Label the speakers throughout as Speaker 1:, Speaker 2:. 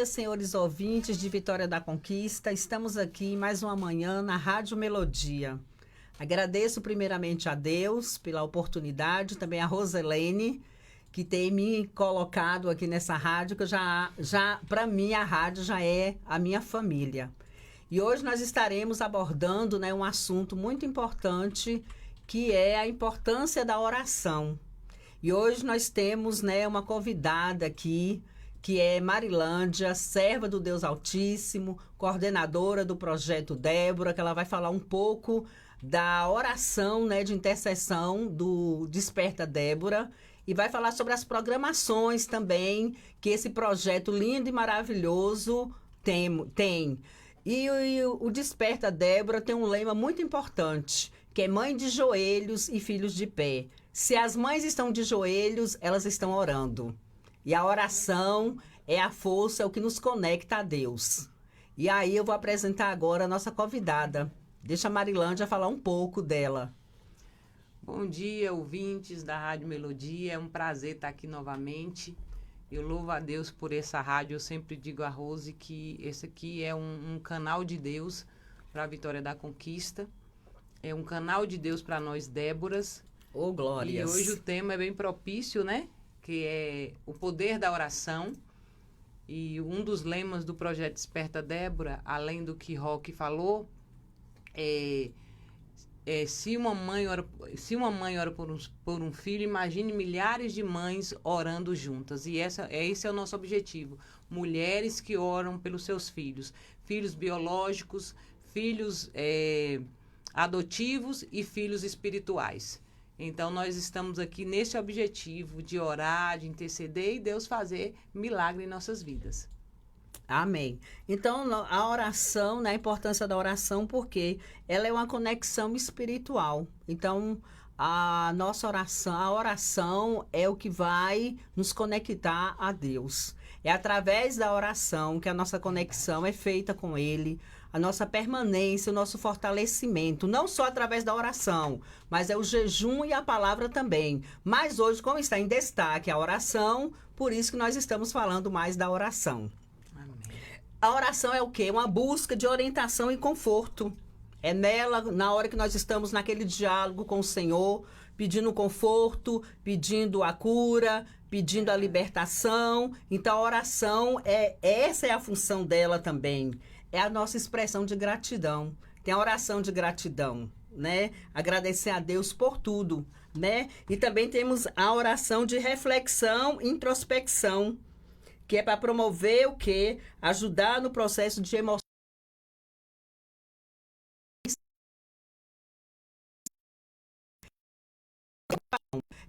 Speaker 1: senhores ouvintes de Vitória da Conquista. Estamos aqui mais uma manhã na Rádio Melodia. Agradeço primeiramente a Deus pela oportunidade, também a Roselene, que tem me colocado aqui nessa rádio, que para mim a rádio já é a minha família. E hoje nós estaremos abordando, né, um assunto muito importante, que é a importância da oração. E hoje nós temos, né, uma convidada aqui, que é Marilândia, serva do Deus Altíssimo, coordenadora do Projeto Débora, que ela vai falar um pouco da oração, né, de intercessão do Desperta Débora, e vai falar sobre as programações também que esse projeto lindo e maravilhoso tem. E o Desperta Débora tem um lema muito importante, que é mãe de joelhos e filhos de pé. Se as mães estão de joelhos, elas estão orando. E a oração é a força, é o que nos conecta a Deus. E aí eu vou apresentar agora a nossa convidada. Deixa a Marilândia falar um pouco dela.
Speaker 2: Bom dia, ouvintes da Rádio Melodia. É um prazer estar aqui novamente. Eu louvo a Deus por essa rádio. Eu sempre digo a Rose que esse aqui é um canal de Deus para a Vitória da Conquista. É um canal de Deus para nós Déboras.
Speaker 1: Oh, glórias!
Speaker 2: E hoje o tema é bem propício, né? Que é o poder da oração. E um dos lemas do Projeto Desperta Débora, além do que Roque falou, se uma mãe ora por um filho, imagine milhares de mães orando juntas. E esse é o nosso objetivo. Mulheres que oram pelos seus filhos. Filhos biológicos, filhos adotivos e filhos espirituais. Então, nós estamos aqui nesse objetivo de orar, de interceder e Deus fazer milagre em nossas vidas.
Speaker 1: Amém. Então, a oração, né, a importância da oração, porque ela é uma conexão espiritual. Então, a oração é o que vai nos conectar a Deus. É através da oração que a nossa conexão é feita com Ele, a nossa permanência, o nosso fortalecimento, não só através da oração, mas é o jejum e a palavra também. Mas hoje, como está em destaque a oração, por isso que nós estamos falando mais da oração.
Speaker 2: Amém.
Speaker 1: A oração é o quê? Uma busca de orientação e conforto. É nela, na hora que nós estamos naquele diálogo com o Senhor, pedindo conforto, pedindo a cura, pedindo a libertação. Então, a oração, essa é a função dela também. É a nossa expressão de gratidão. Tem a oração de gratidão, né? Agradecer a Deus por tudo, né? E também temos a oração de reflexão e introspecção, que é para promover o quê? Ajudar no processo de emoção.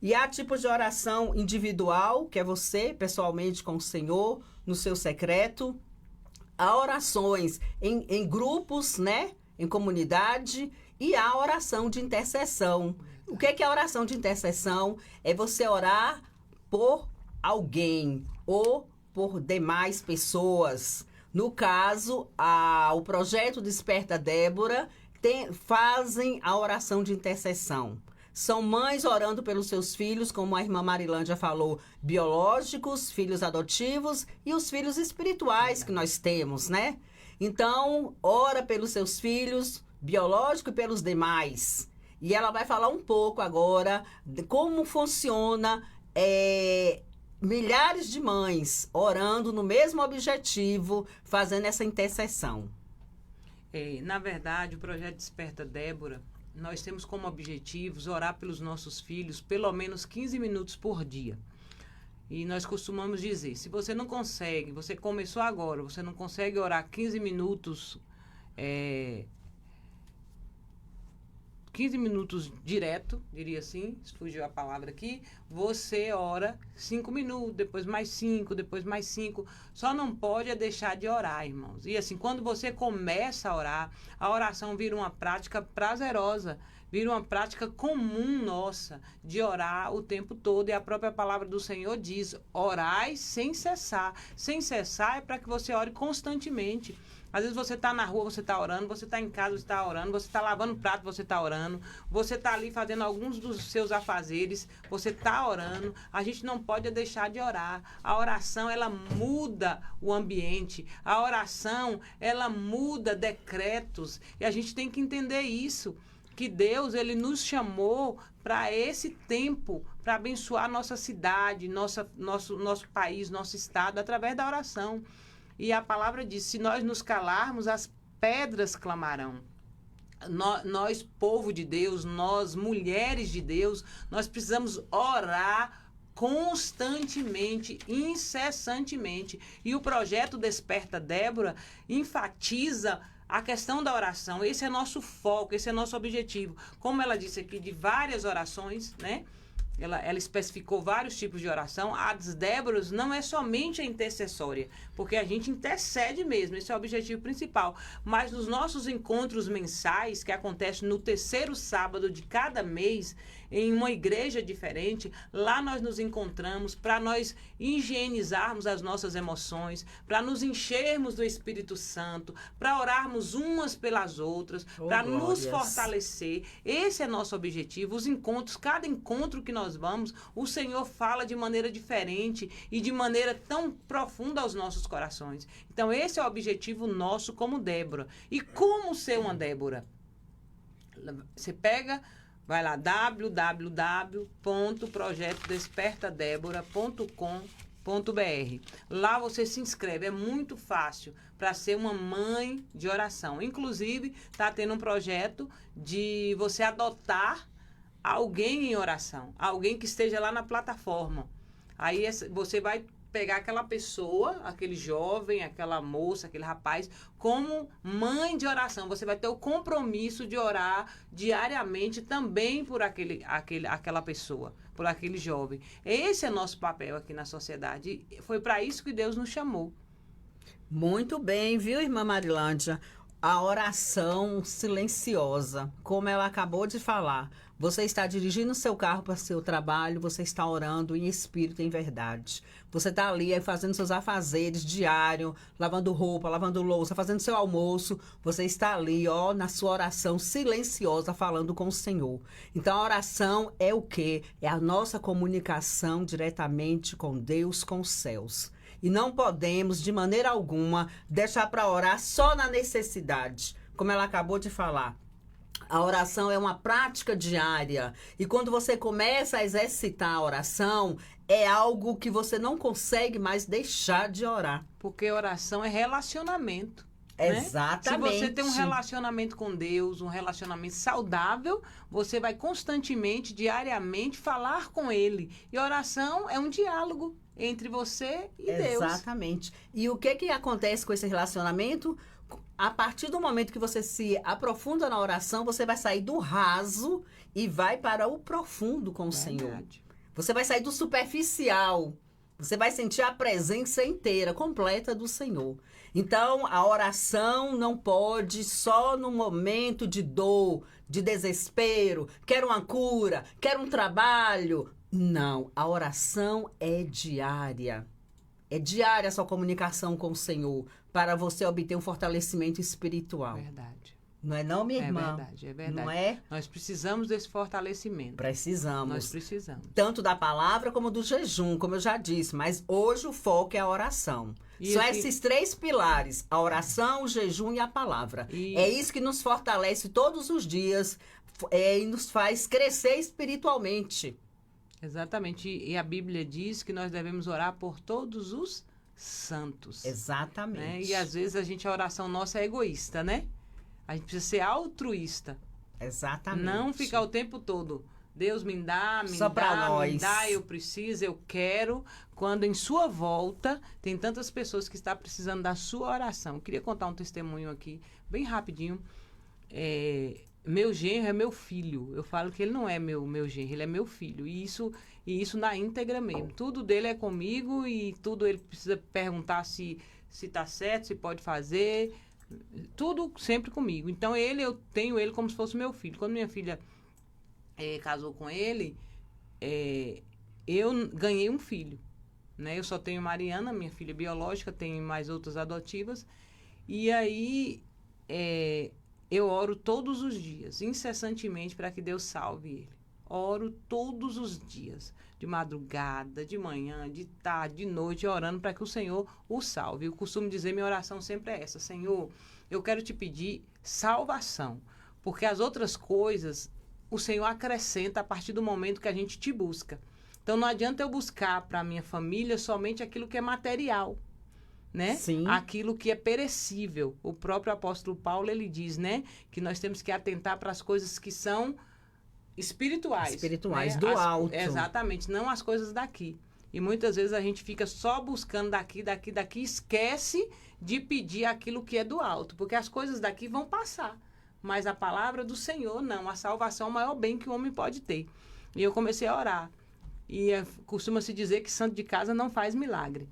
Speaker 1: E há tipos de oração individual, que é você, pessoalmente, com o Senhor, no seu secreto. Há orações em grupos, né? Em comunidade. E há oração de intercessão. O que é a oração de intercessão? É você orar por alguém ou por demais pessoas. No caso, o Projeto Desperta Débora fazem a oração de intercessão. São mães orando pelos seus filhos, como a irmã Marilândia falou, biológicos, filhos adotivos e os filhos espirituais que nós temos, né? Então, ora pelos seus filhos biológicos e pelos demais. E ela vai falar um pouco agora de como funciona milhares de mães orando no mesmo objetivo, fazendo essa intercessão.
Speaker 2: Na verdade, o Projeto Desperta Débora, nós temos como objetivos orar pelos nossos filhos pelo menos 15 minutos por dia. E nós costumamos dizer, se você não consegue, você começou agora, você não consegue orar 15 minutos, 15 minutos direto, diria assim, fugiu a palavra aqui, você ora 5 minutos, depois mais 5, depois mais 5. Só não pode deixar de orar, irmãos. E assim, quando você começa a orar, a oração vira uma prática prazerosa, vira uma prática comum nossa de orar o tempo todo. E a própria palavra do Senhor diz: orai sem cessar. Sem cessar é para que você ore constantemente. Às vezes você está na rua, você está orando, você está em casa, você está orando, você está lavando prato, você está orando, você está ali fazendo alguns dos seus afazeres, você está orando. A gente não pode deixar de orar. A oração, ela muda o ambiente. A oração, ela muda decretos. E a gente tem que entender isso, que Deus, ele nos chamou para esse tempo, para abençoar nossa cidade, nosso país, nosso estado, através da oração. E a palavra diz: se nós nos calarmos, as pedras clamarão. Nós, povo de Deus, nós, mulheres de Deus, nós precisamos orar constantemente, incessantemente. E o projeto Desperta Débora enfatiza a questão da oração. Esse é nosso foco, esse é nosso objetivo. Como ela disse aqui, de várias orações, né? Ela especificou vários tipos de oração. A das Déboras não é somente a intercessória, porque a gente intercede mesmo, esse é o objetivo principal. Mas nos nossos encontros mensais, que acontecem no terceiro sábado de cada mês, em uma igreja diferente, lá nós nos encontramos para nós higienizarmos as nossas emoções, para nos enchermos do Espírito Santo, para orarmos umas pelas outras, para nos fortalecer. Esse é nosso objetivo. Os encontros, cada encontro que nós vamos, o Senhor fala de maneira diferente e de maneira tão profunda aos nossos corações. Então, esse é o objetivo nosso como Débora. E como ser uma Débora? Você pega... Vai lá, www.projetodespertadebora.com.br. Lá você se inscreve, é muito fácil para ser uma mãe de oração. Inclusive, está tendo um projeto de você adotar alguém em oração, alguém que esteja lá na plataforma. Aí você vai pegar aquela pessoa, aquele jovem, aquela moça, aquele rapaz, como mãe de oração. Você vai ter o compromisso de orar diariamente também por aquela pessoa, por aquele jovem. Esse é nosso papel aqui na sociedade. Foi para isso que Deus nos chamou.
Speaker 1: Muito bem, viu, irmã Marilândia? A oração silenciosa, como ela acabou de falar. Você está dirigindo o seu carro para o seu trabalho, você está orando em espírito e em verdade. Você está ali fazendo seus afazeres diário, lavando roupa, lavando louça, fazendo seu almoço. Você está ali, ó, na sua oração silenciosa, falando com o Senhor. Então, a oração é o quê? É a nossa comunicação diretamente com Deus, com os céus. E não podemos, de maneira alguma, deixar para orar só na necessidade, como ela acabou de falar. A oração é uma prática diária. E quando você começa a exercitar a oração, é algo que você não consegue mais deixar de orar.
Speaker 2: Porque oração é relacionamento.
Speaker 1: Exatamente.
Speaker 2: Se você tem um relacionamento com Deus, um relacionamento saudável, você vai constantemente, diariamente, falar com Ele. E oração é um diálogo entre você e Deus.
Speaker 1: Exatamente. E o que acontece com esse relacionamento? A partir do momento que você se aprofunda na oração, você vai sair do raso e vai para o profundo com o Senhor. Você vai sair do superficial. Você vai sentir a presença inteira, completa do Senhor. Então, a oração não pode só no momento de dor, de desespero, quero uma cura, quero um trabalho. Não, a oração é diária. É diária a sua comunicação com o Senhor para você obter um fortalecimento espiritual.
Speaker 2: Verdade.
Speaker 1: Não é não, minha irmã?
Speaker 2: É verdade, é verdade.
Speaker 1: Não é?
Speaker 2: Nós precisamos desse fortalecimento.
Speaker 1: Precisamos.
Speaker 2: Nós precisamos.
Speaker 1: Tanto da palavra como do jejum, como eu já disse. Mas hoje o foco é a oração. São esses três pilares, a oração, o jejum e a palavra. É isso que nos fortalece todos os dias e nos faz crescer espiritualmente.
Speaker 2: Exatamente. E a Bíblia diz que nós devemos orar por todos os santos.
Speaker 1: Exatamente.
Speaker 2: Né? E às vezes a oração nossa é egoísta, né? A gente precisa ser altruísta.
Speaker 1: Exatamente.
Speaker 2: Não ficar o tempo todo, Deus me dá, eu preciso, eu quero. Quando em sua volta tem tantas pessoas que estão precisando da sua oração. Eu queria contar um testemunho aqui, bem rapidinho. Meu genro é meu filho. Eu falo que ele não é meu genro, ele é meu filho. E isso na íntegra mesmo. Tudo dele é comigo e tudo ele precisa perguntar se está certo, se pode fazer. Tudo sempre comigo. Então eu tenho ele como se fosse meu filho. Quando minha filha casou com ele, eu ganhei um filho, né? Eu só tenho Mariana, minha filha biológica, tenho mais outras adotivas. E aí, eu oro todos os dias, incessantemente, para que Deus salve ele. Oro todos os dias, de madrugada, de manhã, de tarde, de noite, orando para que o Senhor o salve. Eu costumo dizer, minha oração sempre é essa: Senhor, eu quero te pedir salvação, porque as outras coisas o Senhor acrescenta a partir do momento que a gente te busca. Então não adianta eu buscar para a minha família somente aquilo que é material, né?
Speaker 1: Sim.
Speaker 2: Aquilo que é perecível. O próprio apóstolo Paulo, ele diz, né, que nós temos que atentar para as coisas que são espirituais.
Speaker 1: Espirituais,
Speaker 2: né?
Speaker 1: do alto.
Speaker 2: Exatamente, não as coisas daqui. E muitas vezes a gente fica só buscando daqui, esquece de pedir aquilo que é do alto, porque as coisas daqui vão passar. Mas a palavra do Senhor, não. A salvação é o maior bem que o homem pode ter. E eu comecei a orar. E costuma-se dizer que santo de casa não faz milagre.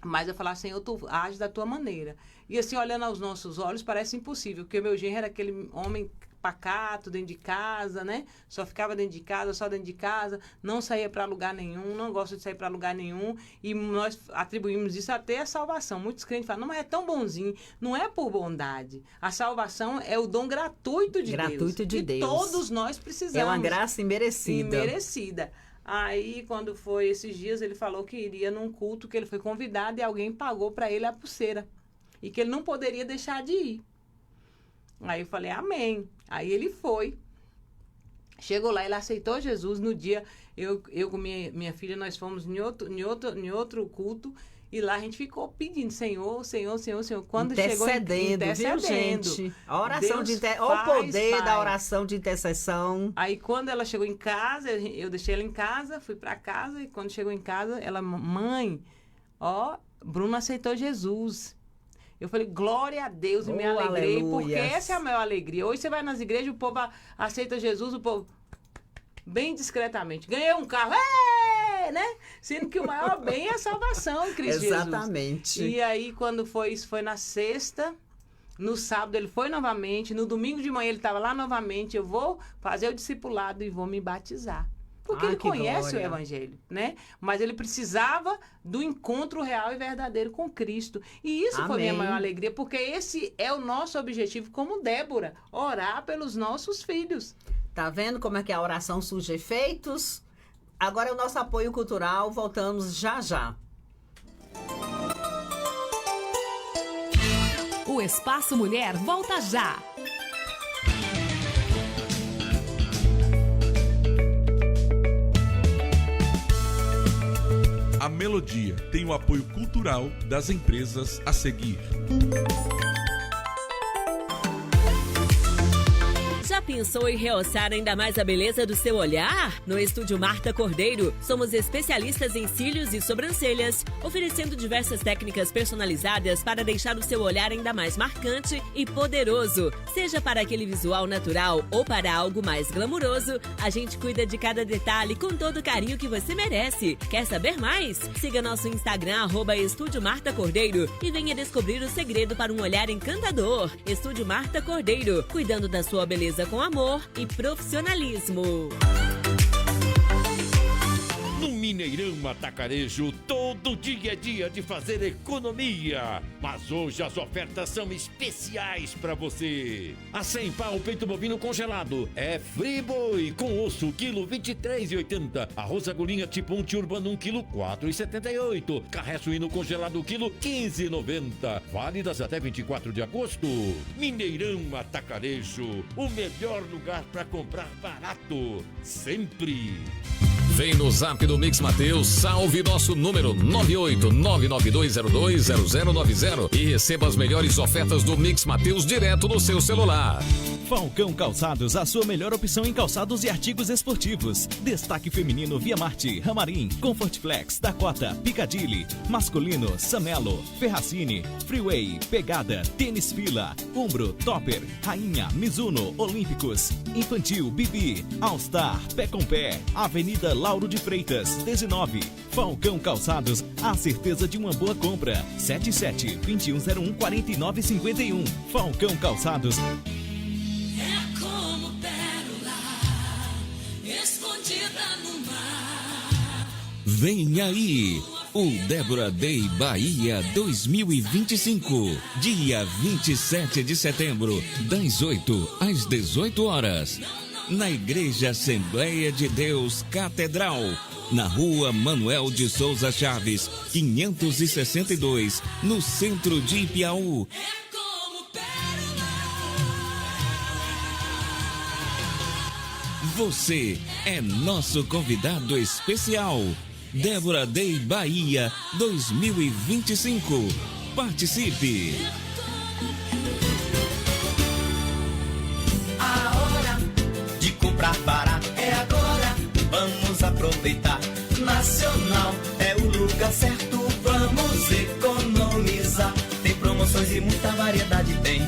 Speaker 2: Mas eu falava, Senhor, tu age da tua maneira. E assim, olhando aos nossos olhos, parece impossível, porque o meu genro era aquele homem pacato, dentro de casa, né? Só ficava dentro de casa, só dentro de casa, não saía para lugar nenhum, não gosta de sair para lugar nenhum. E nós atribuímos isso até a salvação. Muitos crentes falam, não, mas é tão bonzinho. Não é por bondade. A salvação é o dom gratuito de Deus.
Speaker 1: Gratuito de Deus.
Speaker 2: E todos nós precisamos.
Speaker 1: É uma graça imerecida.
Speaker 2: Imerecida. Aí, quando foi esses dias, ele falou que iria num culto, que ele foi convidado e alguém pagou para ele a pulseira. E que ele não poderia deixar de ir. Aí eu falei, amém. Aí ele foi. Chegou lá, ele aceitou Jesus. No dia, eu com minha filha, nós fomos em outro culto. E lá a gente ficou pedindo, Senhor. Quando chegou
Speaker 1: intercedendo, viu, gente? A oração o poder da oração de intercessão.
Speaker 2: Aí quando ela chegou em casa, eu deixei ela em casa, fui para casa. E quando chegou em casa, ela, mãe, Bruno aceitou Jesus. Eu falei, glória a Deus, e me alegrei,
Speaker 1: aleluia.
Speaker 2: Porque essa é a maior alegria. Hoje você vai nas igrejas, o povo aceita Jesus, o povo, bem discretamente, ganhei um carro, né? Sendo que o maior bem é a salvação em Cristo Jesus.
Speaker 1: Exatamente.
Speaker 2: E aí, quando isso foi na sexta, no sábado ele foi novamente, no domingo de manhã ele estava lá novamente, eu vou fazer o discipulado e vou me batizar. Porque ele conhece o Evangelho, né? Mas ele precisava do encontro real e verdadeiro com Cristo. E isso foi minha maior alegria, porque esse é o nosso objetivo como Débora, orar pelos nossos filhos.
Speaker 1: Tá vendo como é que a oração surge efeitos? Agora é o nosso apoio cultural, voltamos já já.
Speaker 3: O Espaço Mulher volta já.
Speaker 4: A Melodia tem o apoio cultural das empresas a seguir.
Speaker 5: Já pensou em realçar ainda mais a beleza do seu olhar? No Estúdio Marta Cordeiro, somos especialistas em cílios e sobrancelhas, oferecendo diversas técnicas personalizadas para deixar o seu olhar ainda mais marcante e poderoso. Seja para aquele visual natural ou para algo mais glamuroso, a gente cuida de cada detalhe com todo o carinho que você merece. Quer saber mais? Siga nosso Instagram, @Estúdio Marta Cordeiro, e venha descobrir o segredo para um olhar encantador. Estúdio Marta Cordeiro, cuidando da sua beleza com amor e profissionalismo.
Speaker 6: No Mineirão Atacarejo, todo dia é dia de fazer economia. Mas hoje as ofertas são especiais para você. A 100 pau o peito bovino congelado é Friboi com osso, quilo 23,80. Arroz agulhinha tipo 1 urbano 1 quilo 4,78. Carré suíno congelado quilo 15,90. Válidas até 24 de agosto. Mineirão Atacarejo, o melhor lugar para comprar barato. Sempre.
Speaker 7: Vem no zap do Mix Mateus, salve nosso número 98992020090 e receba as melhores ofertas do Mix Mateus direto no seu celular.
Speaker 8: Falcão Calçados, a sua melhor opção em calçados e artigos esportivos. Destaque feminino Via Marte, Ramarim, Comfort Flex, Dakota, Piccadilly. Masculino, Samelo, Ferracini, Freeway, Pegada, Tênis Fila, Umbro, Topper, Rainha, Mizuno, Olímpicos. Infantil, Bibi, All Star, Pé com Pé, Avenida Lauro de Freitas, 19. Falcão Calçados, a certeza de uma boa compra. 77-2101-4951. Falcão Calçados.
Speaker 9: É como pérola
Speaker 7: Vem aí, o Débora Day Bahia 2025, dia 27 de setembro, das 8 às 18 horas, na Igreja Assembleia de Deus Catedral, na Rua Manuel de Souza Chaves, 562, no centro de Ipiaú. Você é nosso convidado especial. Débora Day Bahia 2025. Participe!
Speaker 9: A hora de comprar barato é agora. Vamos aproveitar. Nacional é o lugar certo. Vamos economizar. Tem promoções e muita variedade tem.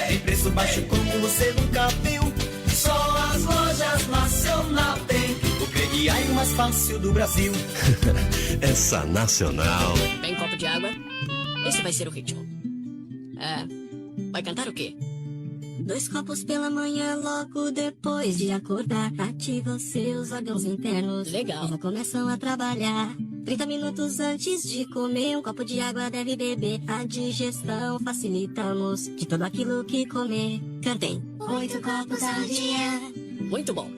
Speaker 9: Tem preço baixo como você nunca viu. Só as lojas Nacional tem o crediário mais fácil do Brasil.
Speaker 10: Essa Nacional.
Speaker 11: Tem copo de água? Esse vai ser o ritmo. Vai cantar o quê?
Speaker 12: 2 copos pela manhã, logo depois de acordar. Ativa os seus órgãos internos.
Speaker 11: Legal.
Speaker 12: Já começam a trabalhar. 30 minutos antes de comer, 1 copo de água deve beber. A digestão facilitamos de tudo aquilo que comer. Cantem. 8 copos ao dia.
Speaker 11: Muito bom.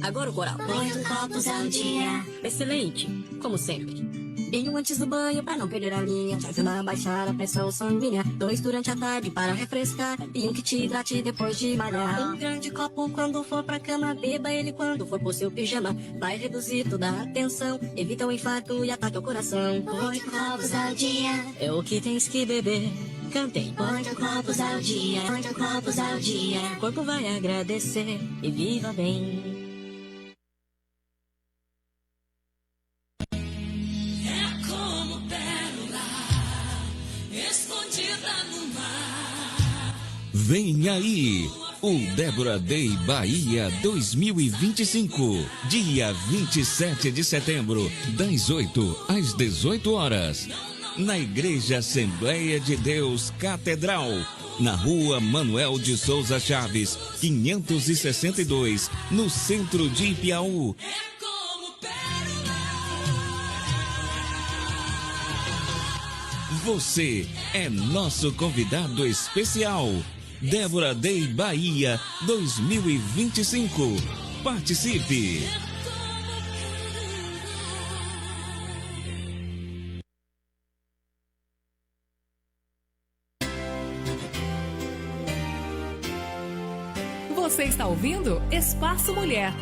Speaker 11: Agora o coral.
Speaker 12: 8 copos ao dia.
Speaker 11: Excelente, como sempre.
Speaker 12: E 1 antes do banho pra não perder a linha. Te ajuda a baixar a pressão sanguínea. 2 durante a tarde para refrescar. E 1 que te hidrate depois de malhar. 1 grande copo quando for pra cama. Beba ele quando for pro seu pijama. Vai reduzir toda a tensão. Evita o infarto e ataque ao coração. 8 copos ao dia.
Speaker 11: É o que tens que beber. Cantem.
Speaker 12: 8 copos ao dia. 8 copos ao dia.
Speaker 11: O corpo vai agradecer e viva bem.
Speaker 7: Vem aí, o Débora Day Bahia 2025, dia 27 de setembro, das 8 às 18 horas, na Igreja Assembleia de Deus Catedral, na Rua Manuel de Souza Chaves, 562, no centro de Ipiaú. Você é nosso convidado especial. Débora Day Bahia 2025. Participe!
Speaker 3: Você está ouvindo Espaço Mulher.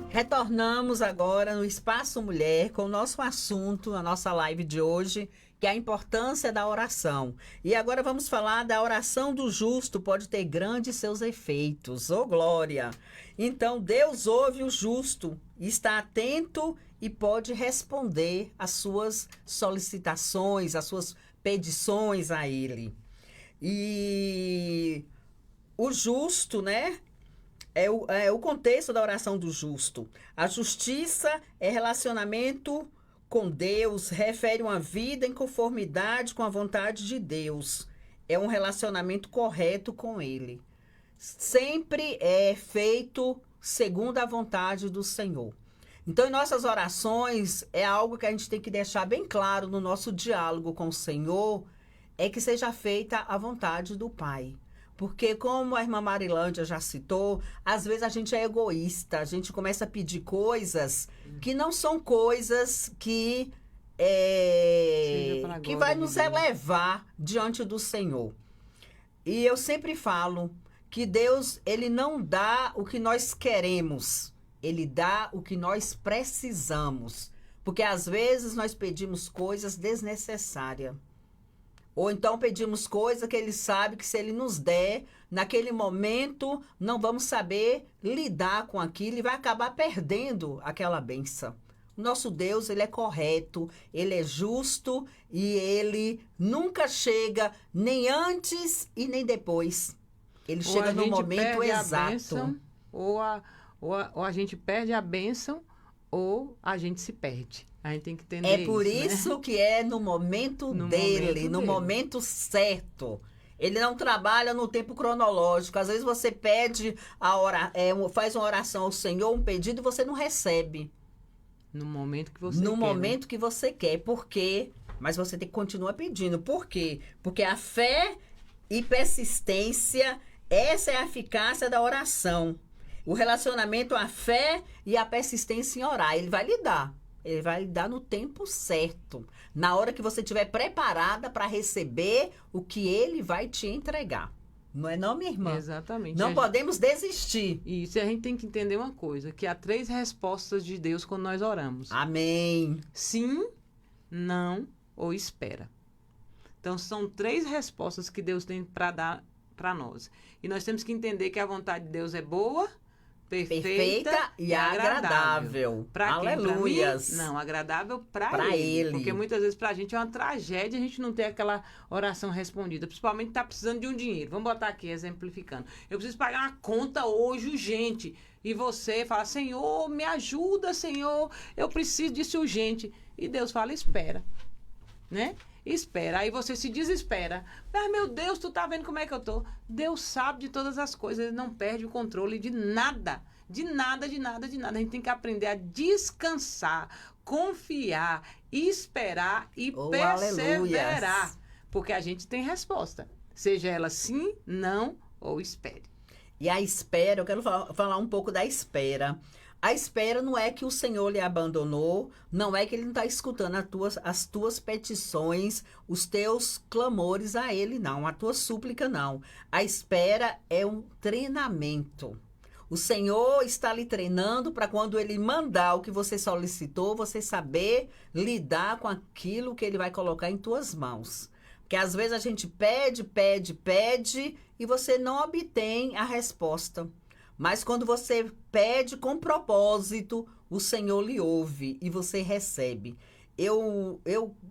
Speaker 1: Retornamos agora no Espaço Mulher com o nosso assunto, a nossa live de hoje, que é a importância da oração. E agora vamos falar da oração do justo, pode ter grandes seus efeitos. Ô, glória! Então, Deus ouve o justo, está atento e pode responder às suas solicitações, às suas petições a Ele. E o justo, né? É o contexto da oração do justo. A justiça é relacionamento com Deus, refere uma vida em conformidade com a vontade de Deus. É um relacionamento correto com Ele. Sempre é feito segundo a vontade do Senhor. Então, em nossas orações, é algo que a gente tem que deixar bem claro no nosso diálogo com o Senhor, é que seja feita a vontade do Pai. Porque, como a irmã Marilândia já citou, às vezes a gente é egoísta, a gente começa a pedir coisas que não são coisas que vai nos elevar diante do Senhor. E eu sempre falo que Deus, Ele não dá o que nós queremos, Ele dá o que nós precisamos. Porque, às vezes, nós pedimos coisas desnecessárias. Ou então pedimos coisa que Ele sabe que se Ele nos der, naquele momento, não vamos saber lidar com aquilo e vai acabar perdendo aquela bênção. Nosso Deus, ele é correto, ele é justo e ele nunca chega nem antes e nem depois. Ele chega no momento exato.
Speaker 2: Ou a gente perde a bênção ou a gente se perde. A gente tem que entender isso.
Speaker 1: É por isso que é no momento dele, no momento certo. Ele não trabalha no tempo cronológico. Às vezes você pede faz uma oração ao Senhor, um pedido, e você não recebe.
Speaker 2: No momento que você quer.
Speaker 1: No momento que você quer. Por quê? Mas você tem que continuar pedindo. Por quê? Porque a fé e persistência, essa é a eficácia da oração. O relacionamento, a fé e a persistência em orar. Ele vai lhe dar. Ele vai lhe dar no tempo certo. Na hora que você estiver preparada para receber o que ele vai te entregar. Não é não, minha irmã?
Speaker 2: Exatamente.
Speaker 1: Não podemos desistir.
Speaker 2: Isso, a gente tem que entender uma coisa, que há 3 respostas de Deus quando nós oramos.
Speaker 1: Amém.
Speaker 2: Sim, não ou espera. Então, são 3 respostas que Deus tem para dar para nós. E nós temos que entender que a vontade de Deus é boa, perfeita e agradável. Para quem?
Speaker 1: Aleluias.
Speaker 2: Pra mim? Não, agradável para ele. Porque muitas vezes para a gente é uma tragédia a gente não ter aquela oração respondida. Principalmente tá precisando de um dinheiro. Vamos botar aqui, exemplificando. Eu preciso pagar uma conta hoje urgente. E você fala, Senhor, me ajuda, Senhor. Eu preciso disso urgente. E Deus fala, espera. Né? Espera, aí você se desespera. Mas, meu Deus, tu tá vendo como é que eu tô? Deus sabe de todas as coisas, ele não perde o controle de nada. De nada, de nada, de nada. A gente tem que aprender a descansar, confiar, esperar e perseverar. Aleluias. Porque a gente tem resposta. Seja ela sim, não ou espere.
Speaker 1: E a espera, eu quero falar um pouco da espera. A espera não é que o Senhor lhe abandonou, não é que ele não está escutando as tuas petições, os teus clamores a ele, não, a tua súplica, não. A espera é um treinamento. O Senhor está lhe treinando para quando ele mandar o que você solicitou, você saber lidar com aquilo que ele vai colocar em tuas mãos. Porque às vezes a gente pede e você não obtém a resposta. Mas quando você pede com propósito, o Senhor lhe ouve e você recebe. Eu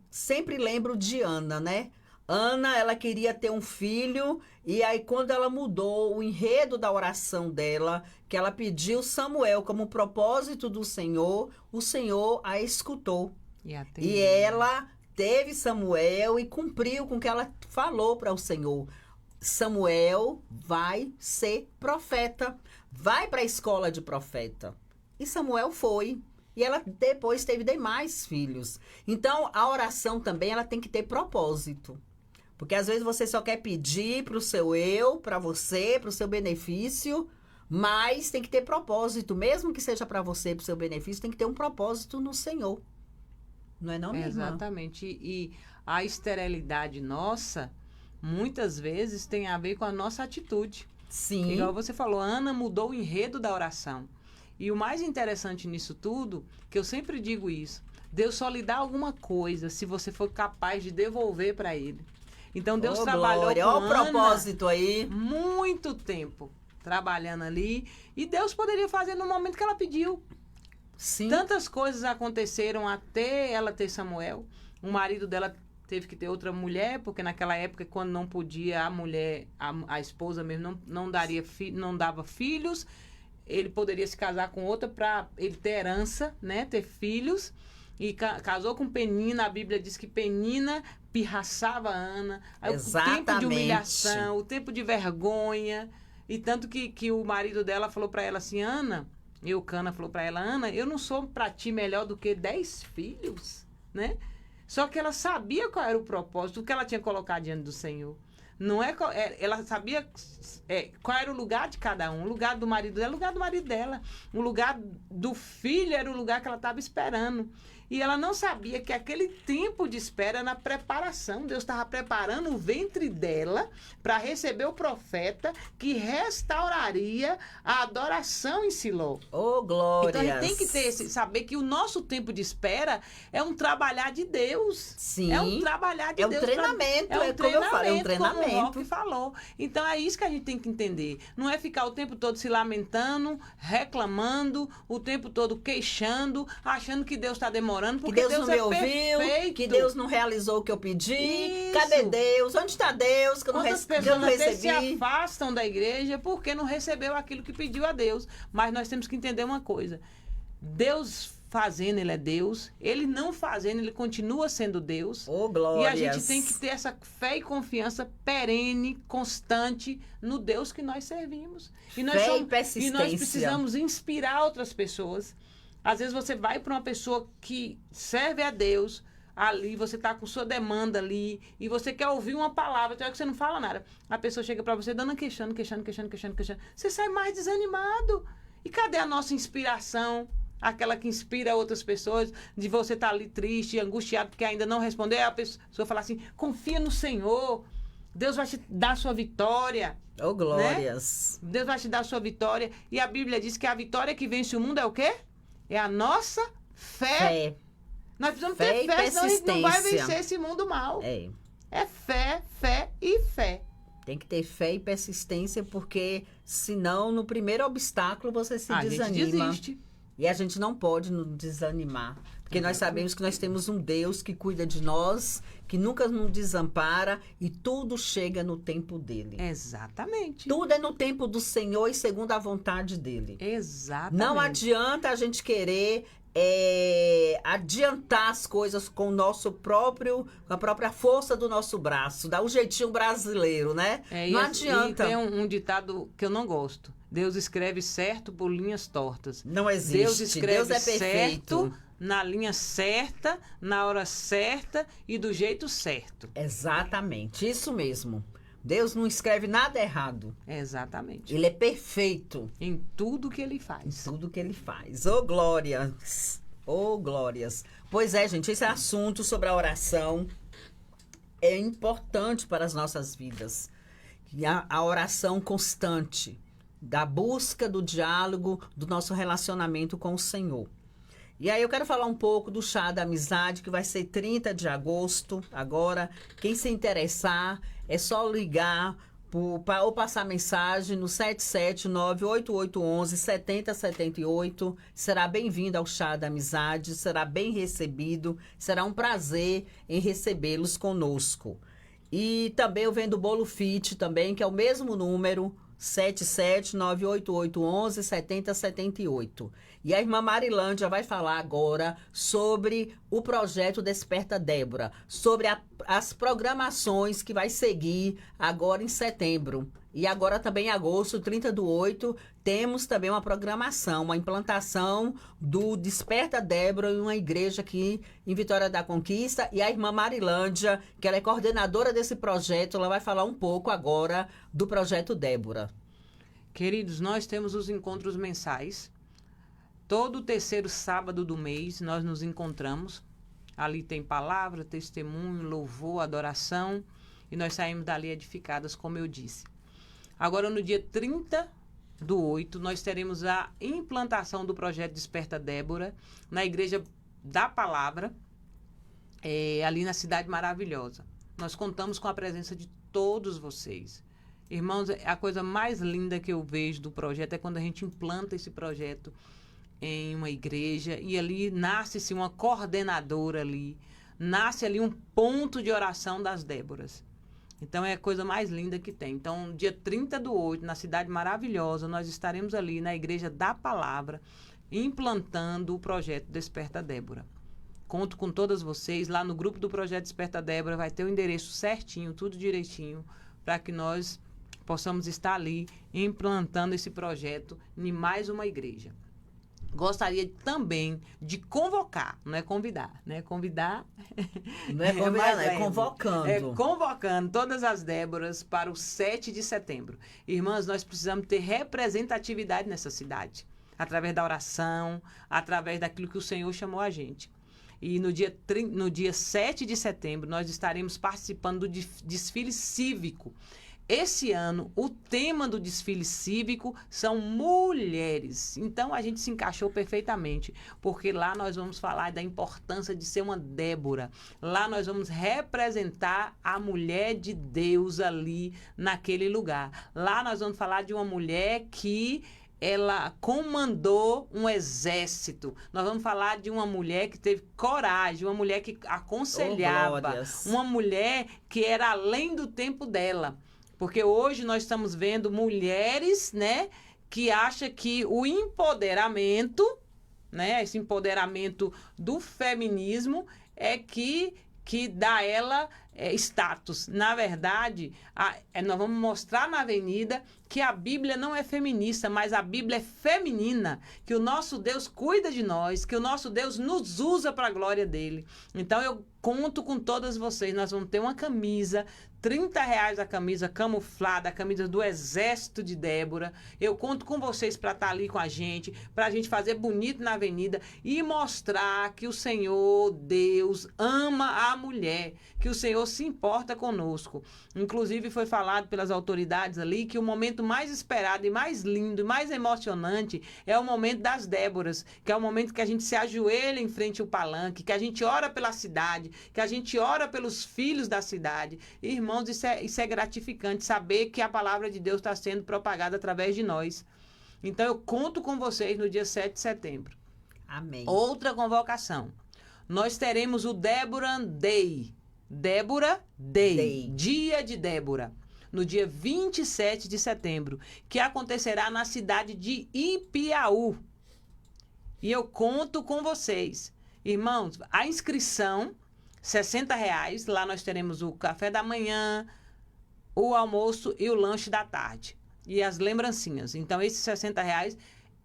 Speaker 1: sempre lembro de Ana, né? Ana, ela queria ter um filho e aí quando ela mudou o enredo da oração dela, que ela pediu Samuel como propósito do Senhor, o Senhor a escutou. E ela teve Samuel e cumpriu com o que ela falou para o Senhor. Samuel vai ser profeta. Vai para a escola de profeta. E Samuel foi. E ela depois teve demais filhos. Então, a oração também ela tem que ter propósito. Porque às vezes você só quer pedir para o seu eu, para você, para o seu benefício, mas tem que ter propósito. Mesmo que seja para você, para o seu benefício, tem que ter um propósito no Senhor. Não é não, minha irmã?
Speaker 2: Exatamente. E a esterilidade nossa, muitas vezes, tem a ver com a nossa atitude.
Speaker 1: Sim.
Speaker 2: Igual você falou, Ana mudou o enredo da oração. E o mais interessante nisso tudo, que eu sempre digo isso, Deus só lhe dá alguma coisa se você for capaz de devolver para ele. Então Deus trabalhou com Ana,
Speaker 1: propósito aí.
Speaker 2: Muito tempo trabalhando ali. E Deus poderia fazer no momento que ela pediu.
Speaker 1: Sim.
Speaker 2: Tantas coisas aconteceram até ela ter Samuel. O marido dela teve que ter outra mulher, porque naquela época, quando não podia, a mulher, a esposa mesmo, não dava filhos. Ele poderia se casar com outra para ele ter herança, né? Ter filhos. E casou com Penina. A Bíblia diz que Penina pirraçava Ana. Aí,
Speaker 1: exatamente.
Speaker 2: O tempo de humilhação, o tempo de vergonha. E tanto que o marido dela falou para ela assim, Ana, Eucana falou para ela, Ana, eu não sou para ti melhor do que 10 filhos, né? Só que ela sabia qual era o propósito, o que ela tinha colocado diante do Senhor. Não é, ela sabia qual era o lugar de cada um. O lugar do marido dela, o lugar do marido dela. O lugar do filho era o lugar que ela estava esperando. E ela não sabia que aquele tempo de espera era na preparação. Deus estava preparando o ventre dela para receber o profeta que restauraria a adoração em Siló.
Speaker 1: Oh, glórias!
Speaker 2: Então, a gente tem que saber que o nosso tempo de espera é um trabalhar de Deus.
Speaker 1: Sim.
Speaker 2: É um trabalhar de
Speaker 1: é
Speaker 2: Deus.
Speaker 1: Um treinamento, como eu falei, é um treinamento.
Speaker 2: Como o Roque falou. Então, é isso que a gente tem que entender. Não é ficar o tempo todo se lamentando, reclamando, o tempo todo queixando, achando que Deus está demorando, porque
Speaker 1: que Deus não me ouviu,
Speaker 2: perfeito.
Speaker 1: que Deus não realizou o que eu pedi.
Speaker 2: Isso.
Speaker 1: Cadê Deus? Onde está Deus? Que eu não recebi.
Speaker 2: Pessoas até se afastam da igreja porque não recebeu aquilo que pediu a Deus. Mas nós temos que entender uma coisa. Deus fazendo, ele é Deus. Ele não fazendo, ele continua sendo Deus.
Speaker 1: Oh, glórias.
Speaker 2: E a gente tem que ter essa fé e confiança perene, constante no Deus que nós servimos. E nós
Speaker 1: fé e persistência.
Speaker 2: E nós precisamos inspirar outras pessoas. Às vezes você vai para uma pessoa que serve a Deus, ali, você está com sua demanda ali, e você quer ouvir uma palavra, até que você não fala nada. A pessoa chega para você dando queixando. Você sai mais desanimado. E cadê a nossa inspiração? Aquela que inspira outras pessoas, de você estar ali triste, angustiado, porque ainda não respondeu. Aí a pessoa fala assim, confia no Senhor, Deus vai te dar a sua vitória.
Speaker 1: Oh, glórias.
Speaker 2: Né? Deus vai te dar a sua vitória. E a Bíblia diz que a vitória que vence o mundo é o quê? É a nossa fé. Nós precisamos ter fé, senão a gente não vai vencer esse mundo mal. É fé, fé e fé.
Speaker 1: Tem que ter fé e persistência, porque senão, no primeiro obstáculo, você se desanima.
Speaker 2: Gente desiste.
Speaker 1: E a gente não pode nos desanimar. Porque nós sabemos que nós temos um Deus que cuida de nós, que nunca nos desampara, e tudo chega no tempo dele.
Speaker 2: Exatamente.
Speaker 1: Tudo é no tempo do Senhor e segundo a vontade dele.
Speaker 2: Exatamente.
Speaker 1: Não adianta a gente querer adiantar as coisas com com a própria força do nosso braço, dar um jeitinho brasileiro, né? Não adianta.
Speaker 2: E tem um ditado que eu não gosto. Deus escreve certo por linhas tortas.
Speaker 1: Não existe.
Speaker 2: Deus escreve
Speaker 1: Deus é perfeito.
Speaker 2: Certo, na linha certa, na hora certa e do jeito certo.
Speaker 1: Exatamente, isso mesmo. Deus não escreve nada errado.
Speaker 2: Exatamente.
Speaker 1: Ele é perfeito.
Speaker 2: Em tudo que ele faz.
Speaker 1: Em tudo que ele faz. Ô, glórias. Ô, glórias. Pois é, gente, esse assunto sobre a oração é importante para as nossas vidas. E a oração constante, da busca do diálogo, do nosso relacionamento com o Senhor. E aí eu quero falar um pouco do Chá da Amizade, que vai ser 30 de agosto. Agora, quem se interessar, é só ligar ou passar mensagem no 77988117078. Será bem-vindo ao Chá da Amizade, será bem recebido, será um prazer em recebê-los conosco. E também eu vendo o Bolo Fit também, que é o mesmo número, 77988117078. E a irmã Marilândia vai falar agora sobre o projeto Desperta Débora, sobre as programações que vai seguir agora em setembro. E agora também em agosto, 30/8, temos também uma programação, uma implantação do Desperta Débora em uma igreja aqui em Vitória da Conquista. E a irmã Marilândia, que ela é coordenadora desse projeto, ela vai falar um pouco agora do projeto Débora.
Speaker 2: Queridos, nós temos os encontros mensais. Todo terceiro sábado do mês nós nos encontramos. Ali tem palavra, testemunho, louvor, adoração. E nós saímos dali edificadas, como eu disse. Agora, no dia 30/8, nós teremos a implantação do projeto Desperta Débora na Igreja da Palavra, ali na Cidade Maravilhosa. Nós contamos com a presença de todos vocês. Irmãos, a coisa mais linda que eu vejo do projeto é quando a gente implanta esse projeto em uma igreja e ali nasce-se uma coordenadora ali, nasce ali um ponto de oração das Déboras. Então, é a coisa mais linda que tem. Então, dia 30/8, na Cidade Maravilhosa, nós estaremos ali na Igreja da Palavra, implantando o projeto Desperta Débora. Conto com todas vocês. Lá no grupo do projeto Desperta Débora vai ter o endereço certinho, tudo direitinho, para que nós possamos estar ali implantando esse projeto em mais uma igreja. Gostaria também de convocar, não é convidar, né? Convidar...
Speaker 1: Não é convidar, é convocando.
Speaker 2: É convocando todas as Déboras para o 7 de setembro. Irmãs, nós precisamos ter representatividade nessa cidade. Através da oração, através daquilo que o Senhor chamou a gente. E no dia 7 de setembro, nós estaremos participando do desfile cívico. Esse ano, o tema do desfile cívico são mulheres. Então, a gente se encaixou perfeitamente, porque lá nós vamos falar da importância de ser uma Débora. Lá nós vamos representar a mulher de Deus ali naquele lugar. Lá nós vamos falar de uma mulher que ela comandou um exército. Nós vamos falar de uma mulher que teve coragem, uma mulher que aconselhava, uma mulher que era além do tempo dela. Porque hoje nós estamos vendo mulheres, né, que acham que o empoderamento, né, esse empoderamento do feminismo é que dá ela status. Na verdade, nós vamos mostrar na avenida que a Bíblia não é feminista, mas a Bíblia é feminina, que o nosso Deus cuida de nós, que o nosso Deus nos usa para a glória dele. Então, eu conto com todas vocês. Nós vamos ter uma camisa, R$30 a camisa camuflada, a camisa do Exército de Débora. Eu conto com vocês para estar ali com a gente fazer bonito na avenida e mostrar que o Senhor, Deus, ama a mulher, que o Senhor se importa conosco. Inclusive, foi falado pelas autoridades ali que o momento mais esperado e mais lindo e mais emocionante é o momento das Déboras, que é o momento que a gente se ajoelha em frente ao palanque, que a gente ora pela cidade, que a gente ora pelos filhos da cidade. Irmãos, isso é gratificante, saber que a palavra de Deus está sendo propagada através de nós. Então, eu conto com vocês no dia 7 de setembro.
Speaker 1: Amém.
Speaker 2: Outra convocação. Nós teremos o Débora Day. Débora Day. Dia de Débora. No dia 27 de setembro, que acontecerá na cidade de Ipiaú. E eu conto com vocês. Irmãos, a inscrição, R$60. Lá nós teremos o café da manhã, o almoço e o lanche da tarde. E as lembrancinhas. Então, esses R$60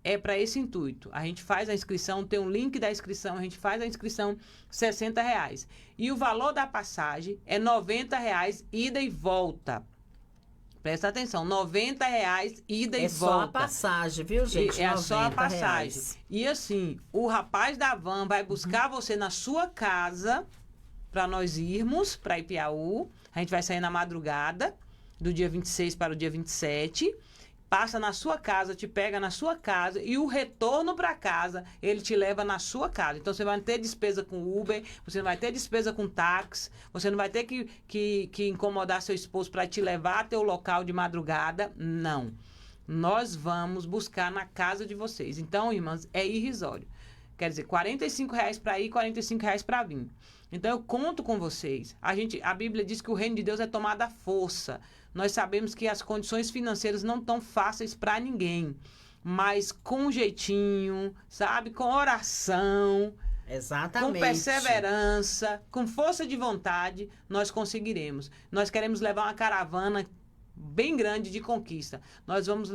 Speaker 2: é para esse intuito. A gente faz a inscrição, tem um link da inscrição, a gente faz a inscrição, R$60. E o valor da passagem é R$90, ida e volta. Presta atenção, R$90 ida e volta. É só
Speaker 1: a passagem, viu, gente?
Speaker 2: É só a passagem. E assim, o rapaz da van vai buscar você na sua casa para nós irmos para Ipiaú. A gente vai sair na madrugada do dia 26 para o dia 27. Passa na sua casa, te pega na sua casa e o retorno para casa, ele te leva na sua casa. Então, você vai ter despesa com Uber, você não vai ter despesa com táxi, você não vai ter que incomodar seu esposo para te levar até o local de madrugada. Não. Nós vamos buscar na casa de vocês. Então, irmãs, é irrisório. Quer dizer, R$45 para ir, R$45 para vir. Então, eu conto com vocês. A Bíblia diz que o reino de Deus é tomado à força. Nós sabemos que as condições financeiras não estão fáceis para ninguém. Mas com jeitinho, sabe? Com oração.
Speaker 1: Exatamente.
Speaker 2: Com perseverança, com força de vontade, nós conseguiremos. Nós queremos levar uma caravana bem grande de conquista. Nós vamos,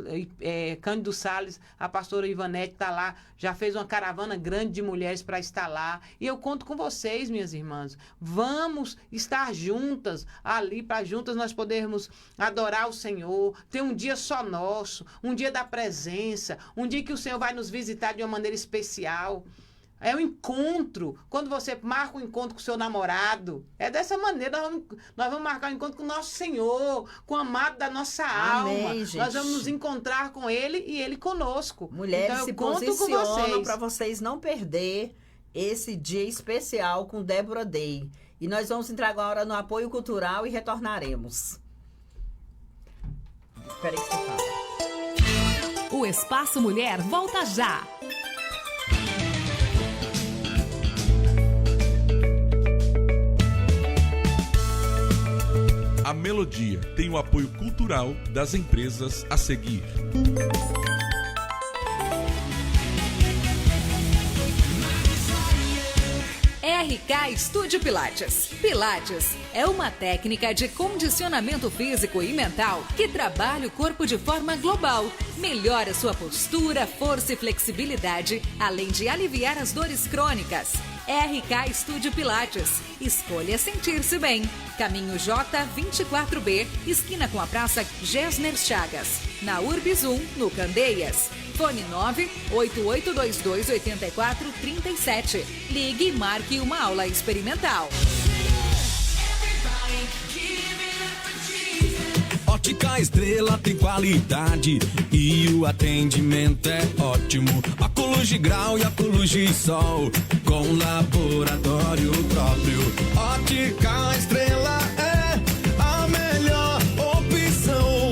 Speaker 2: Cândido Salles, a pastora Ivanete está lá, já fez uma caravana grande de mulheres para estar lá. E eu conto com vocês, minhas irmãs. Vamos estar juntas ali, para juntas nós podermos adorar o Senhor, ter um dia só nosso, um dia da presença, um dia que o Senhor vai nos visitar de uma maneira especial. É um encontro. Quando você marca um encontro com o seu namorado, é dessa maneira. Nós vamos marcar um encontro com o nosso Senhor, com o amado da nossa alma. Gente. Nós vamos nos encontrar com Ele e Ele conosco.
Speaker 1: Mulheres, então, se posicionam para vocês não perder esse dia especial com Débora Day. E nós vamos entrar agora no apoio cultural e retornaremos. Espera aí que você fala.
Speaker 3: O Espaço Mulher volta já.
Speaker 4: A Melodia tem o apoio cultural das empresas a seguir.
Speaker 3: RK Estúdio Pilates. Pilates é uma técnica de condicionamento físico e mental que trabalha o corpo de forma global, melhora sua postura, força e flexibilidade, além de aliviar as dores crônicas. RK Estúdio Pilates. Escolha sentir-se bem. Caminho J24B, esquina com a Praça Gessner Chagas. Na Urbis 1, no Candeias. Fone 988228437. Ligue e marque uma aula experimental.
Speaker 13: Ótica Estrela tem qualidade e o atendimento é ótimo. Óculos de grau e óculos de sol com laboratório próprio. Ótica Estrela é a melhor opção.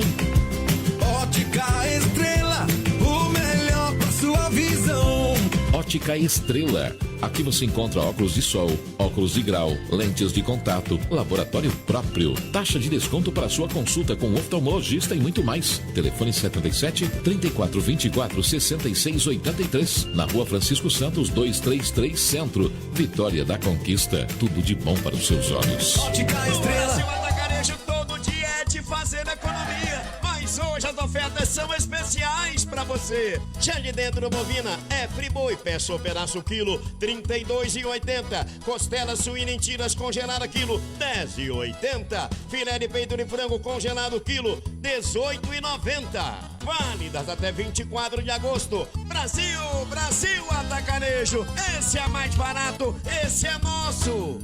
Speaker 13: Ótica Estrela, o melhor para sua visão.
Speaker 6: Ótica Estrela. Aqui você encontra óculos de sol, óculos de grau, lentes de contato, laboratório próprio, taxa de desconto para sua consulta com oftalmologista e muito mais. Telefone 77 3424 6683, na Rua Francisco Santos 233 Centro, Vitória da Conquista. Tudo de bom para os seus olhos.
Speaker 13: Ótica Estrela.
Speaker 14: Brasil Atacarejo, todo dia é de fazer economia. Mas hoje as ofertas são especiais pra você. Já de dentro bovina é Friboi, peça ou pedaço quilo, R$32,80. Costela suína em tiras congelada quilo, R$10,80. Filé de peito de frango congelado quilo, R$18,90. Válidas até 24 de agosto. Brasil, Brasil Atacarejo, esse é mais barato, esse é nosso.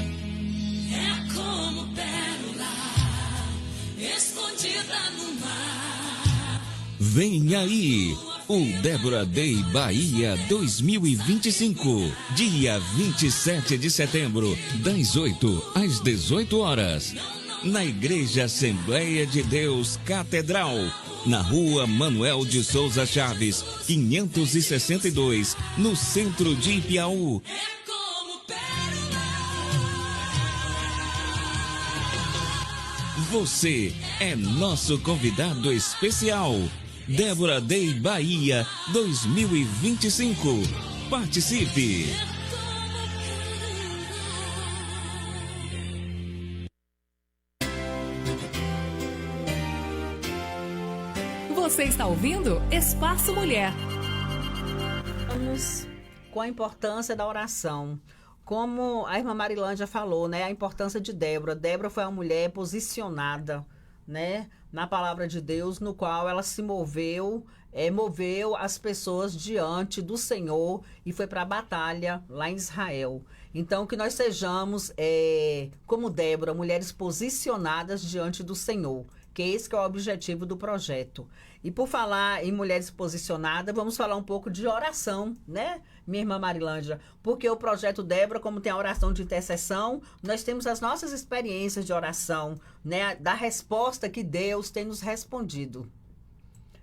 Speaker 15: É como pérola escondida no mar.
Speaker 7: Vem aí, o Débora Day Bahia 2025, dia 27 de setembro, das 8 às 18 horas, na Igreja Assembleia de Deus Catedral, na Rua Manuel de Souza Chaves, 562, no centro de Ipiaú. Você é nosso convidado especial. Débora Day Bahia 2025. Participe!
Speaker 3: Você está ouvindo Espaço Mulher.
Speaker 1: Vamos com a importância da oração. Como a irmã Marilândia falou, né? A importância de Débora. Débora foi uma mulher posicionada, né? Na palavra de Deus, no qual ela se moveu as pessoas diante do Senhor e foi para a batalha lá em Israel. Então, que nós sejamos, como Débora, mulheres posicionadas diante do Senhor, que esse que é o objetivo do projeto. E por falar em mulheres posicionadas, vamos falar um pouco de oração, né, minha irmã Marilândia? Porque o projeto Débora, como tem a oração de intercessão, nós temos as nossas experiências de oração, né, da resposta que Deus tem nos respondido.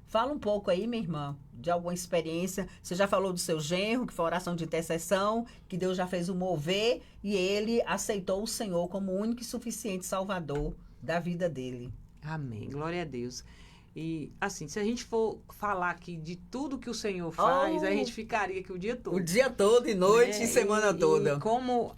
Speaker 1: Fala um pouco aí, minha irmã, de alguma experiência. Você já falou do seu genro, que foi a oração de intercessão, que Deus já fez o mover e ele aceitou o Senhor como o único e suficiente Salvador da vida dele.
Speaker 2: Amém, glória a Deus. E, assim, se a gente for falar aqui de tudo que o Senhor faz, a gente ficaria aqui o dia todo.
Speaker 1: O dia todo, e noite, e semana toda.
Speaker 2: E como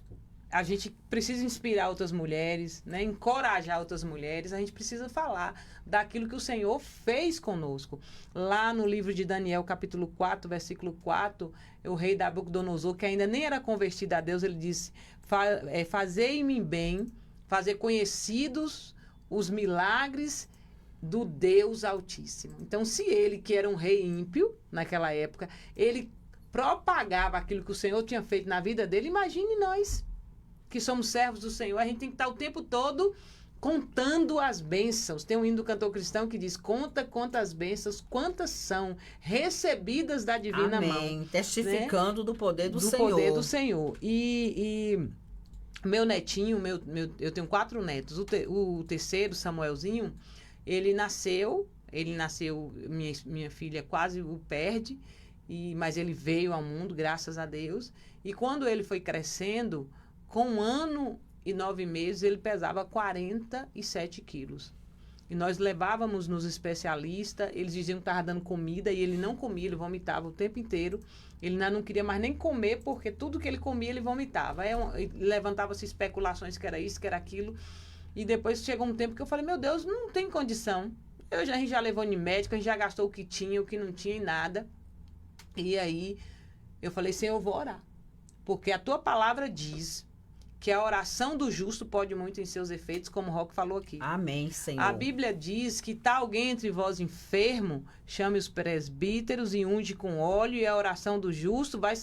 Speaker 2: a gente precisa inspirar outras mulheres, né, encorajar outras mulheres, a gente precisa falar daquilo que o Senhor fez conosco. Lá no livro de Daniel, capítulo 4, versículo 4, o rei Nabucodonosor, que ainda nem era convertido a Deus, ele disse, fazei-me bem, fazer conhecidos os milagres do Deus Altíssimo. Então, se ele, que era um rei ímpio naquela época, ele propagava aquilo que o Senhor tinha feito na vida dele, imagine nós, que somos servos do Senhor. A gente tem que estar o tempo todo contando as bênçãos. Tem um hino do cantor cristão que diz, conta as bênçãos, quantas são recebidas da divina mão.
Speaker 1: Testificando, né, do poder do Senhor. Do
Speaker 2: poder do Senhor. E meu netinho, eu tenho 4 netos, o terceiro, Samuelzinho, ele nasceu, minha filha quase o perde, mas ele veio ao mundo, graças a Deus. E quando ele foi crescendo, com 1 ano e 9 meses, ele pesava 47 quilos. E nós levávamos nos especialistas, eles diziam que estava dando comida, e ele não comia, ele vomitava o tempo inteiro. Ele não queria mais nem comer, porque tudo que ele comia, ele vomitava. Levantava-se especulações que era isso, que era aquilo. E depois chegou um tempo que eu falei, meu Deus, não tem condição. A gente já levou em médico, a gente já gastou o que tinha, o que não tinha e nada. E aí eu falei, Senhor, eu vou orar. Porque a tua palavra diz que a oração do justo pode muito em seus efeitos, como o Roque falou aqui.
Speaker 1: Amém, Senhor.
Speaker 2: A Bíblia diz que tá alguém entre vós enfermo, chame os presbíteros e unge com óleo, e a oração do justo vai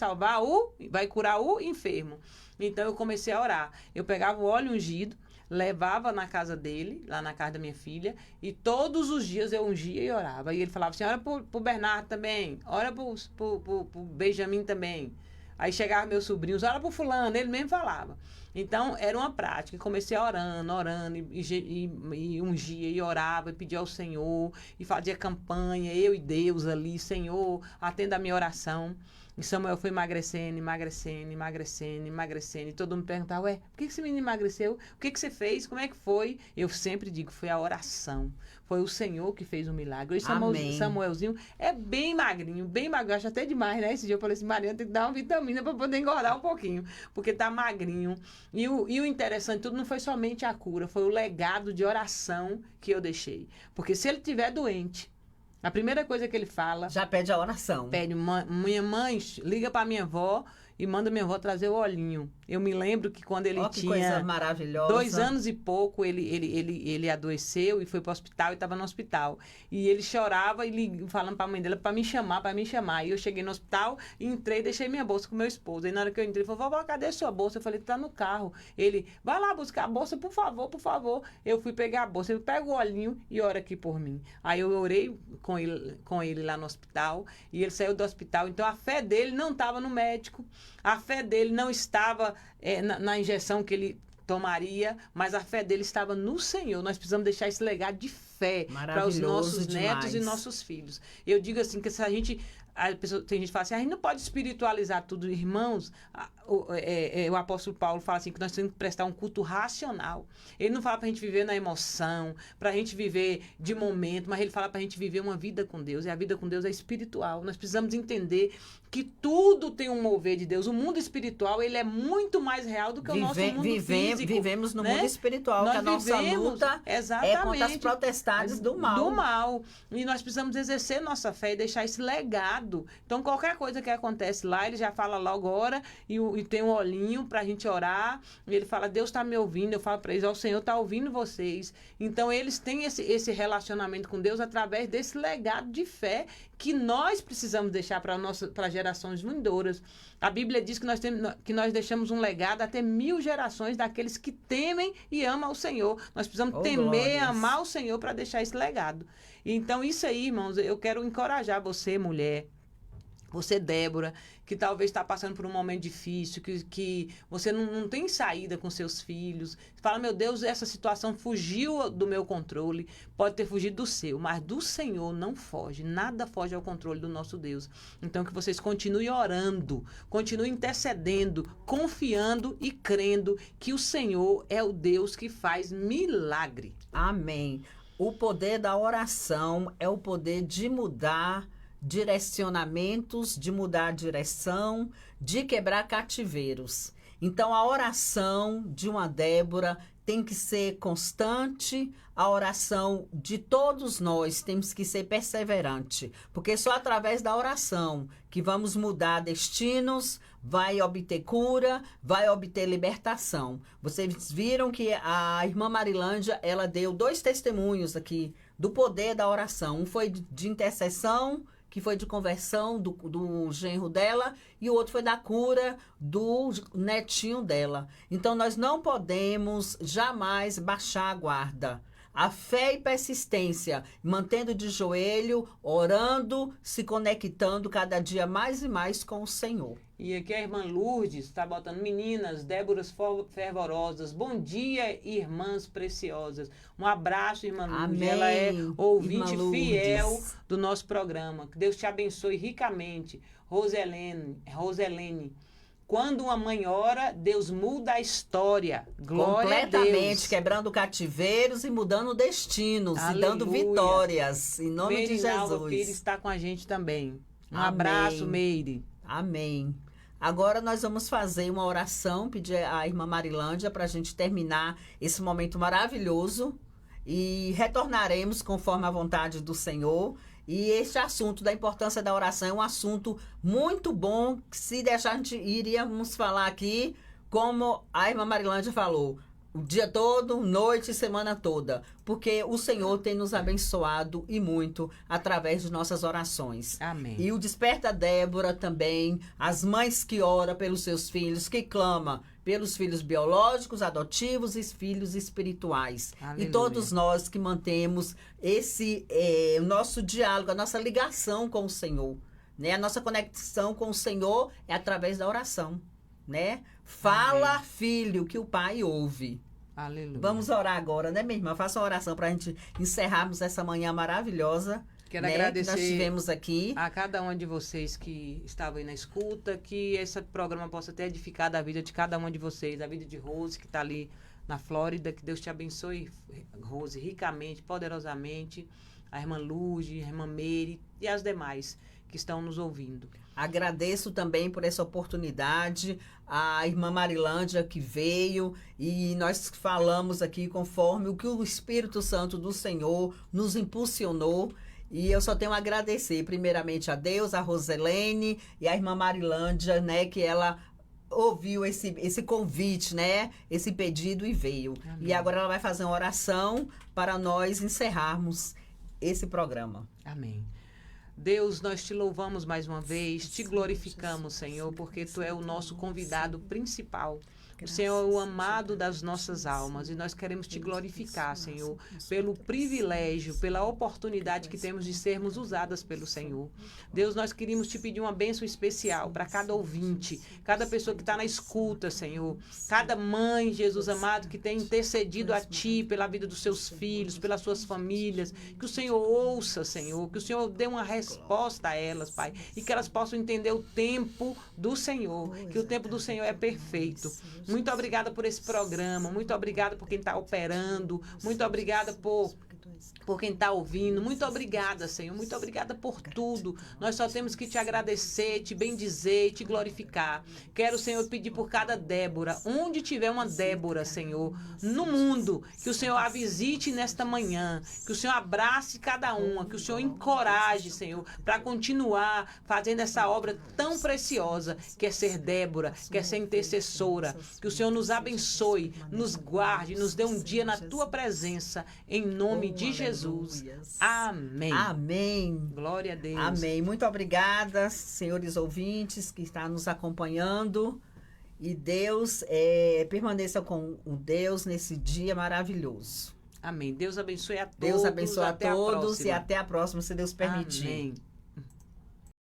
Speaker 2: vai curar o enfermo. Então eu comecei a orar. Eu pegava o óleo ungido, levava na casa dele, lá na casa da minha filha, e todos os dias eu ungia e orava. E ele falava assim, ora pro Bernardo também, ora pro Benjamin também. Aí chegavam meus sobrinhos, ora pro fulano, ele mesmo falava. Então, era uma prática. Comecei orando, e ungia, e orava, e pedia ao Senhor, e fazia campanha, eu e Deus ali, Senhor, atenda a minha oração. E Samuel foi emagrecendo. E todo mundo perguntava, ué, por que esse menino emagreceu? O que você fez? Como é que foi? Eu sempre digo, foi a oração. Foi o Senhor que fez o milagre. Hoje Samuelzinho é bem magrinho, acho até demais, né? Esse dia eu falei assim, Mariana, tem que dar uma vitamina para poder engordar um pouquinho, porque tá magrinho. E o interessante, tudo não foi somente a cura, foi o legado de oração que eu deixei. Porque se ele estiver doente, a primeira coisa que ele fala...
Speaker 1: Já pede a oração.
Speaker 2: Pede, minha mãe, liga para minha avó e manda minha avó trazer o olhinho. Eu me lembro que quando ele
Speaker 1: que
Speaker 2: tinha
Speaker 1: coisa maravilhosa.
Speaker 2: 2 anos e pouco, ele adoeceu e foi para o hospital e estava no hospital. E ele chorava e falando para a mãe dele para me chamar. E eu cheguei no hospital, entrei e deixei minha bolsa com meu esposo. E na hora que eu entrei, ele falou, vovó, cadê a sua bolsa? Eu falei, tá no carro. Ele, vai lá buscar a bolsa, por favor. Eu fui pegar a bolsa, ele pega o olhinho e ora aqui por mim. Aí eu orei com ele lá no hospital e ele saiu do hospital. Então a fé dele não estava no médico, a fé dele não estava na injeção que ele tomaria, mas a fé dele estava no Senhor. Nós precisamos deixar esse legado de fé para os nossos netos e nossos filhos. Eu digo assim, que se a gente... tem gente que fala assim, a gente não pode espiritualizar tudo, irmãos. O apóstolo Paulo fala assim, que nós temos que prestar um culto racional. Ele não fala para a gente viver na emoção, para a gente viver de momento, mas ele fala para a gente viver uma vida com Deus, e a vida com Deus é espiritual. Nós precisamos entender que tudo tem um mover de Deus. O mundo espiritual, ele é muito mais real do que o nosso mundo físico.
Speaker 1: Vivemos no
Speaker 2: né?
Speaker 1: mundo espiritual,
Speaker 2: nós
Speaker 1: que a nossa luta é contra as potestades do mal.
Speaker 2: E nós precisamos exercer nossa fé e deixar esse legado. Então, qualquer coisa que acontece lá, ele já fala logo ora, e tem um olhinho pra gente orar, e ele fala, Deus tá me ouvindo, eu falo pra eles, o Senhor tá ouvindo vocês. Então, eles têm esse relacionamento com Deus através desse legado de fé que nós precisamos deixar para gerações vindouras. A Bíblia diz que nós deixamos um legado até 1000 gerações daqueles que temem e amam ao Senhor. Nós precisamos temer e amar o Senhor para deixar esse legado. Então, isso aí, irmãos, eu quero encorajar você, mulher, você, Débora, que talvez está passando por um momento difícil, que você não tem saída com seus filhos. Você fala, meu Deus, essa situação fugiu do meu controle. Pode ter fugido do seu, mas do Senhor não foge. Nada foge ao controle do nosso Deus. Então, que vocês continuem orando, continuem intercedendo, confiando e crendo que o Senhor é o Deus que faz milagre.
Speaker 1: Amém. O poder da oração é o poder de mudar direcionamentos, de mudar a direção, de quebrar cativeiros. Então, a oração de uma Débora tem que ser constante, a oração de todos nós temos que ser perseverante, porque só através da oração que vamos mudar destinos, vai obter cura, vai obter libertação. Vocês viram que a irmã Marilândia, ela deu 2 testemunhos aqui do poder da oração. Um foi de intercessão, que foi de conversão do genro dela, e o outro foi da cura do netinho dela. Então, nós não podemos jamais baixar a guarda. A fé e persistência, mantendo de joelho, orando, se conectando cada dia mais e mais com o Senhor.
Speaker 2: E aqui a irmã Lourdes está botando, meninas, Déboras fervorosas, bom dia, irmãs preciosas. Um abraço, irmã Lourdes.
Speaker 1: Amém.
Speaker 2: Ela é ouvinte fiel do nosso programa. Que Deus te abençoe ricamente. Roselene. Quando uma mãe ora, Deus muda a história. Glória a Deus.
Speaker 1: Completamente, quebrando cativeiros e mudando destinos. Aleluia. E dando vitórias. Em nome de Jesus.
Speaker 2: Meire está com a gente também. Um abraço, Meire.
Speaker 1: Amém. Agora nós vamos fazer uma oração, pedir à irmã Marilândia para a gente terminar esse momento maravilhoso e retornaremos conforme a vontade do Senhor. E este assunto da importância da oração é um assunto muito bom, que se deixar a gente iríamos falar aqui como a irmã Marilândia falou, o dia todo, noite e semana toda, porque o Senhor tem nos abençoado e muito através de nossas orações.
Speaker 2: Amém.
Speaker 1: E o Desperta Débora também, as mães que oram pelos seus filhos, que clamam pelos filhos biológicos, adotivos e filhos espirituais.
Speaker 2: Aleluia.
Speaker 1: E todos nós que mantemos o nosso diálogo, a nossa ligação com o Senhor, né? A nossa conexão com o Senhor é através da oração, né? Fala,
Speaker 2: Amém.
Speaker 1: Filho, que o Pai ouve.
Speaker 2: Aleluia.
Speaker 1: Vamos orar agora, né, minha irmã? Faça uma oração para a gente encerrarmos essa manhã maravilhosa.
Speaker 2: Quero
Speaker 1: né,
Speaker 2: agradecer
Speaker 1: que nós tivemos aqui.
Speaker 2: a cada um de vocês que estavam aí na escuta, que esse programa possa ter edificado a vida de cada uma de vocês, a vida de Rose, que está ali na Flórida. Que Deus te abençoe, Rose, ricamente, poderosamente. A irmã Luz, a irmã Meire e as demais que estão nos ouvindo.
Speaker 1: Agradeço também por essa oportunidade, a irmã Marilândia que veio e nós falamos aqui conforme o que o Espírito Santo do Senhor nos impulsionou. E eu só tenho a agradecer primeiramente a Deus, a Roselene e a irmã Marilândia, né, que ela ouviu esse convite, né, esse pedido e veio.
Speaker 2: Amém.
Speaker 1: E agora ela vai fazer uma oração para nós encerrarmos esse programa.
Speaker 2: Amém. Deus, nós te louvamos mais uma vez, te glorificamos, Senhor, porque tu é o nosso convidado principal. O Senhor é o amado das nossas almas e nós queremos te glorificar, Senhor, pelo privilégio, pela oportunidade que temos de sermos usadas pelo Senhor. Deus, nós queríamos te pedir uma bênção especial para cada ouvinte, cada pessoa que está na escuta, Senhor, cada mãe, Jesus amado, que tem intercedido a Ti pela vida dos seus filhos, pelas suas famílias, que o Senhor ouça, Senhor, que o Senhor dê uma resposta a elas, Pai, e que elas possam entender o tempo do Senhor, que o tempo do Senhor é perfeito. Muito obrigada por esse programa, muito obrigada por quem está operando, muito obrigada por quem está ouvindo, muito obrigada, Senhor, muito obrigada por tudo. Nós só temos que te agradecer, te bendizer e te glorificar. Quero, Senhor, pedir por cada Débora, onde tiver uma Débora, Senhor, no mundo, que o Senhor a visite nesta manhã, que o Senhor abrace cada uma, que o Senhor encoraje, Senhor, para continuar fazendo essa obra tão preciosa, que é ser Débora, que é ser intercessora. Que o Senhor nos abençoe, nos guarde, nos dê um dia na tua presença, em nome de Jesus. Amém.
Speaker 1: Amém.
Speaker 2: Glória a Deus.
Speaker 1: Amém. Muito obrigada, senhores ouvintes que estão nos acompanhando. E Deus permaneça com o Deus nesse dia maravilhoso.
Speaker 2: Amém. Deus abençoe a todos.
Speaker 1: Deus abençoe a
Speaker 2: até
Speaker 1: todos
Speaker 2: próxima.
Speaker 1: e até a próxima, se Deus permitir.
Speaker 2: Amém.